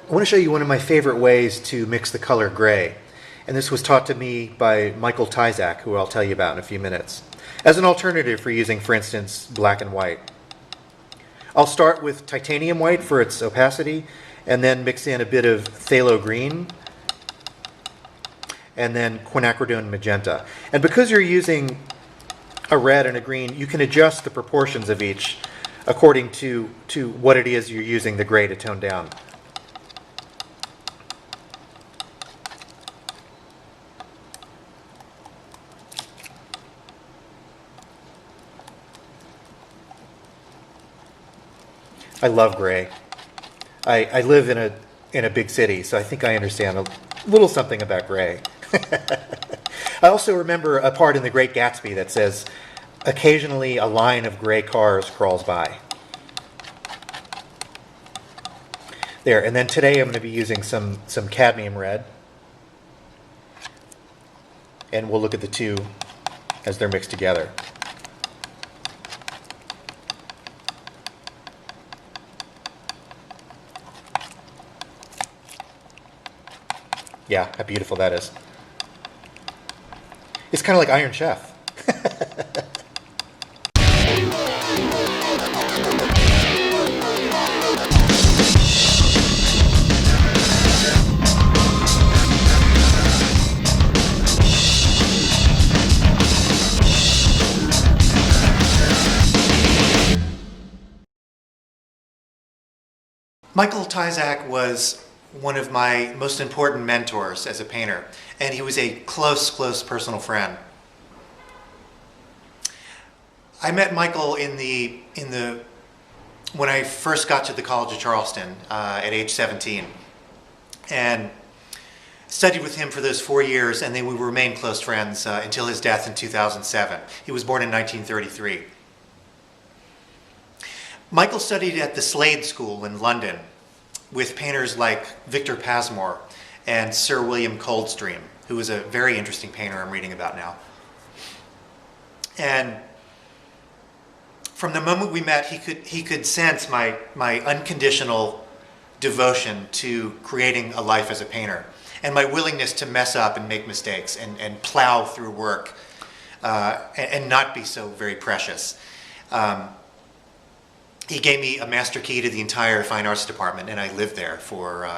I want to show you one of my favorite ways to mix the color gray. And this was taught to me by Michael Tyzack, who I'll tell you about in a few minutes, as an alternative for using, for instance, black and white. I'll start with titanium white for its opacity, and then mix in a bit of phthalo green, and then quinacridone magenta. And because you're using a red and a green, you can adjust the proportions of each according to what it is you're using the gray to tone down. I love gray. I live in a big city, so I think I understand a little something about gray. I also remember a part in The Great Gatsby that says, occasionally a line of gray cars crawls by. There, and then today I'm going to be using some cadmium red. And we'll look at the two as they're mixed together. Yeah, how beautiful that is. It's kind of like Iron Chef. Michael Tyzack was one of my most important mentors as a painter, and he was a close personal friend. I met Michael when I first got to the College of Charleston at age 17, and studied with him for those 4 years, and then we remained close friends until his death in 2007. He was born in 1933. Michael studied at the Slade School in London with painters like Victor Passmore and Sir William Coldstream, who is a very interesting painter I'm reading about now. And from the moment we met, he could sense my unconditional devotion to creating a life as a painter, and my willingness to mess up and make mistakes and plow through work and not be so very precious. He gave me a master key to the entire fine arts department, and I lived there for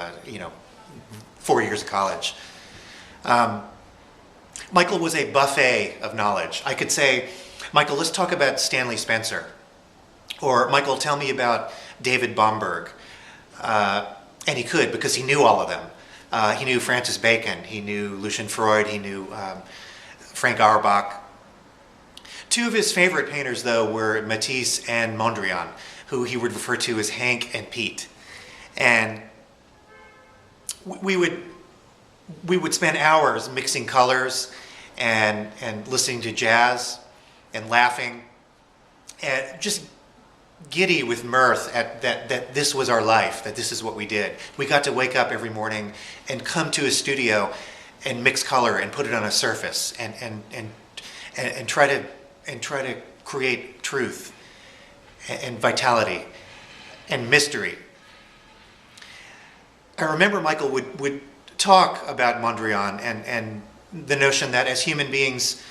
4 years of college. Michael was a buffet of knowledge. I could say, Michael, let's talk about Stanley Spencer. Or, Michael, tell me about David Bomberg. And he could, because he knew all of them. He knew Francis Bacon, he knew Lucian Freud, he knew Frank Auerbach. Two of his favorite painters, though, were Matisse and Mondrian, who he would refer to as Hank and Pete. And we would spend hours mixing colors and listening to jazz and laughing and just giddy with mirth at that this was our life, that this is what we did. We got to wake up every morning and come to a studio and mix color and put it on a surface and try to create truth and vitality and mystery. I remember Michael would talk about Mondrian and the notion that as human beings,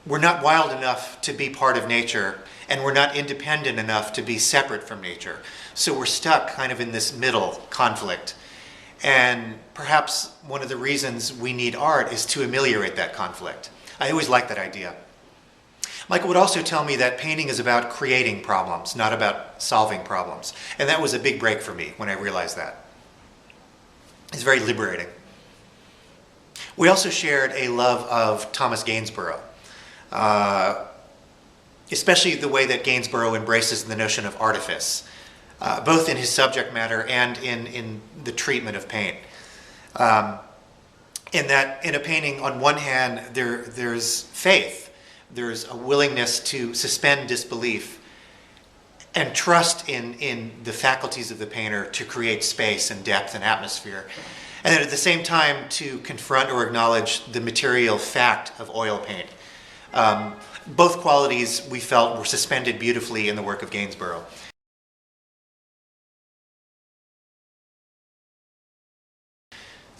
we're not wild enough to be part of nature, and we're not independent enough to be separate from nature. So we're stuck kind of in this middle conflict. And perhaps one of the reasons we need art is to ameliorate that conflict. I always liked that idea. Michael would also tell me that painting is about creating problems, not about solving problems. And that was a big break for me when I realized that. It's very liberating. We also shared a love of Thomas Gainsborough, especially the way that Gainsborough embraces the notion of artifice, both in his subject matter and in the treatment of paint. In that, in a painting, on one hand, there's faith. There's a willingness to suspend disbelief and trust in the faculties of the painter to create space and depth and atmosphere. And then at the same time to confront or acknowledge the material fact of oil paint. Both qualities we felt were suspended beautifully in the work of Gainsborough.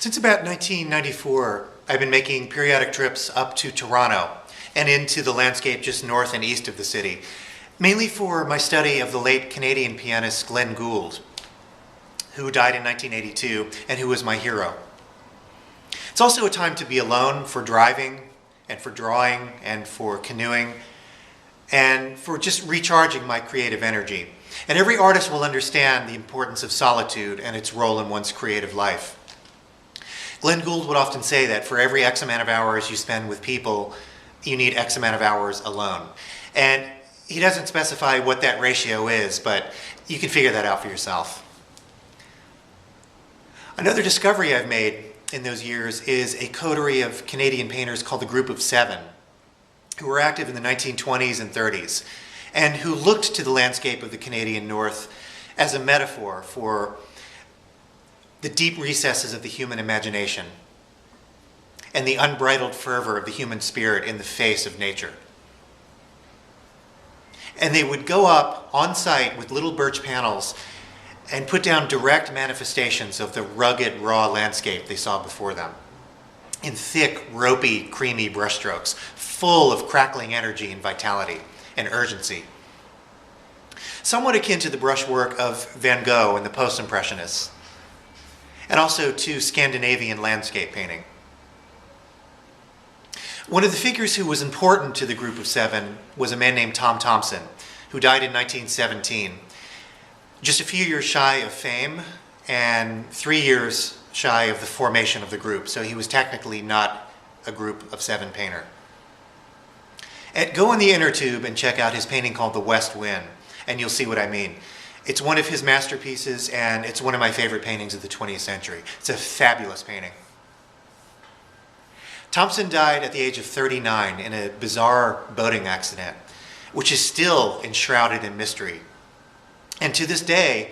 Since about 1994, I've been making periodic trips up to Toronto and into the landscape just north and east of the city, mainly for my study of the late Canadian pianist Glenn Gould, who died in 1982 and who was my hero. It's also a time to be alone for driving and for drawing and for canoeing and for just recharging my creative energy. And every artist will understand the importance of solitude and its role in one's creative life. Glenn Gould would often say that for every X amount of hours you spend with people, you need X amount of hours alone. And he doesn't specify what that ratio is, but you can figure that out for yourself. Another discovery I've made in those years is a coterie of Canadian painters called the Group of Seven, who were active in the 1920s and 30s, and who looked to the landscape of the Canadian North as a metaphor for the deep recesses of the human imagination and the unbridled fervor of the human spirit in the face of nature. And they would go up on site with little birch panels and put down direct manifestations of the rugged, raw landscape they saw before them in thick, ropey, creamy brushstrokes, full of crackling energy and vitality and urgency. Somewhat akin to the brushwork of Van Gogh and the Post-Impressionists, and also to Scandinavian landscape painting. One of the figures who was important to the Group of Seven was a man named Thomson, who died in 1917, just a few years shy of fame and 3 years shy of the formation of the group, so he was technically not a Group of Seven painter. And go in the inner tube and check out his painting called The West Wind, and you'll see what I mean. It's one of his masterpieces, and it's one of my favorite paintings of the 20th century. It's a fabulous painting. Thomson died at the age of 39 in a bizarre boating accident, which is still enshrouded in mystery. And to this day,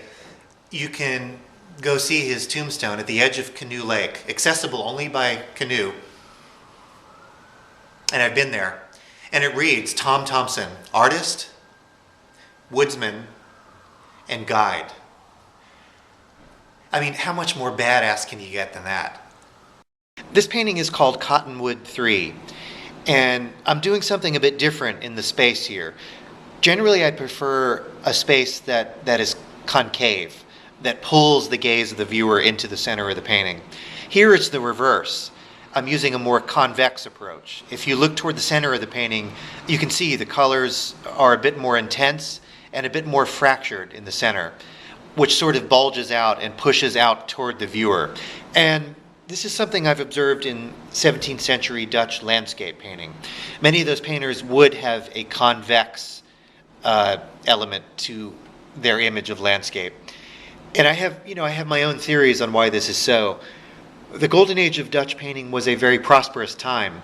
you can go see his tombstone at the edge of Canoe Lake, accessible only by canoe. And I've been there. And it reads, Thomson, artist, woodsman, and guide. I mean, how much more badass can you get than that? This painting is called Cottonwood 3, and I'm doing something a bit different in the space here. Generally, I prefer a space that is concave, that pulls the gaze of the viewer into the center of the painting. Here it's the reverse. I'm using a more convex approach. If you look toward the center of the painting, you can see the colors are a bit more intense and a bit more fractured in the center, which sort of bulges out and pushes out toward the viewer. And this is something I've observed in 17th century Dutch landscape painting. Many of those painters would have a convex element to their image of landscape. And I have my own theories on why this is so. The golden age of Dutch painting was a very prosperous time,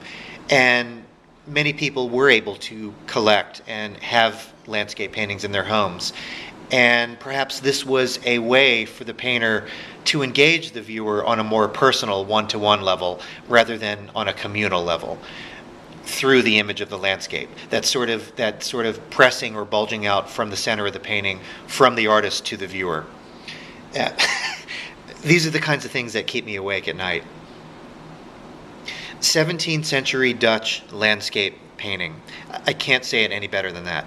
and many people were able to collect and have landscape paintings in their homes. And perhaps this was a way for the painter to engage the viewer on a more personal one-to-one level rather than on a communal level through the image of the landscape. That sort of pressing or bulging out from the center of the painting from the artist to the viewer. These are the kinds of things that keep me awake at night. 17th century Dutch landscape painting. I can't say it any better than that.